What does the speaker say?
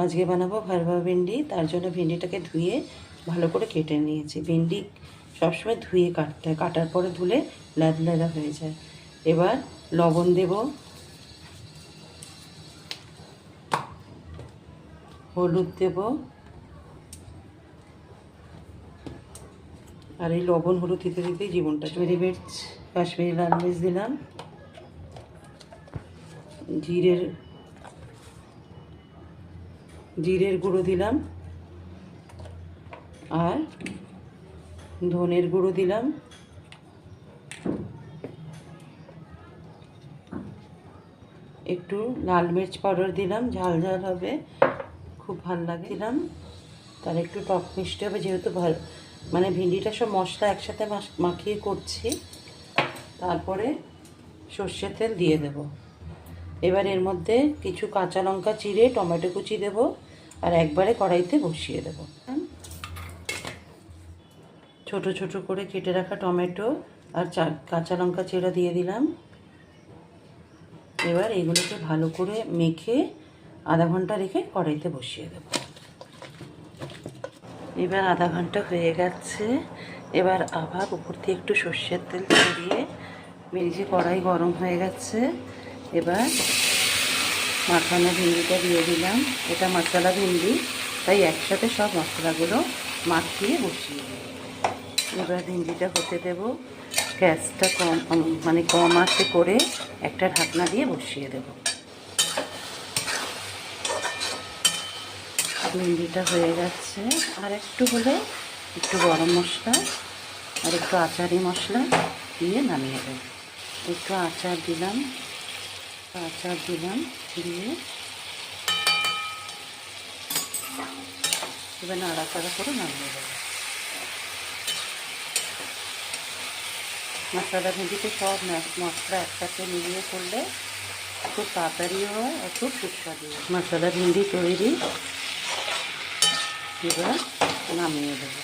আজকে বানাবো ভরভা ভিন্ডি। তার জন্য ভিন্ডিটাকে ধুয়ে ভালো করে কেটে নিয়েছি। ভিন্ডি সবসময় ধুয়ে কাটতে হয়, কাটার পরে ধুলে ল্যাদা হয়ে যায়। এবার লবণ দেব, হলুদ দেব, আর এই লবণ হলুদ দিতে দিতে জীবনটা। কাশ্মীরি মির্চ, কাশ্মীরি লাল মির্চ দিলাম, জিরের গুঁড়ো দিলাম, আর ধনের গুঁড়ো দিলাম, একটু লাল মির্চ পাউডার দিলাম, ঝাল ঝাল হবে, খুব ভালো লাগে। দিলাম, তার একটু টক মিষ্টি হবে, যেহেতু মানে ভিন্ডিটা সব মশলা একসাথে মাখিয়ে করছি। তারপরে সর্ষের তেল দিয়ে দেব। এবার এর মধ্যে কিছু কাঁচা লঙ্কা চিড়ে টমেটো কুচি দেব, আর একবারে কড়াইতে বসিয়ে দেব। ছোট ছোট করে কেটে রাখা টমেটো আর কাঁচা লঙ্কা চিড়া দিয়ে দিলাম। এবার এগুলোকে ভালো করে মেখে আধা ঘন্টা রেখে কড়াইতে বসিয়ে দেব। এবার আধা ঘন্টা হয়ে গেছে। এবার আবার উপর থেকে একটু সর্ষের তেল ছড়িয়ে মেজে কড়াই গরম হয়ে গেছে। এবার মাখানো ভিন্ডিটা দিয়ে দিলাম। এটা মশলা ভিন্ডি, তাই একসাথে সব মশলাগুলো মাখিয়ে বসিয়ে দেব। এবার ভিন্ডিটা হতে দেব। গ্যাসটা কম আঁচে করে একটা ঢাকনা দিয়ে বসিয়ে দেব। ভিন্ডিটা হয়ে যাচ্ছে। আর একটু হলে একটু গরম মশলা আর একটু আচারি মশলা দিয়ে নামিয়ে দেব। একটু আচার দিলাম দিয়ে এবার নাড়াচাড়া করে নামিয়ে দেব। মশলা ভিন্ডিতে সব মশলা একসাথে মিলিয়ে করলে খুব তাড়াতাড়িও হয় আর খুব সুস্বাদু। মশলা ভিন্ডি তৈরি, এবার নামিয়ে দেবো।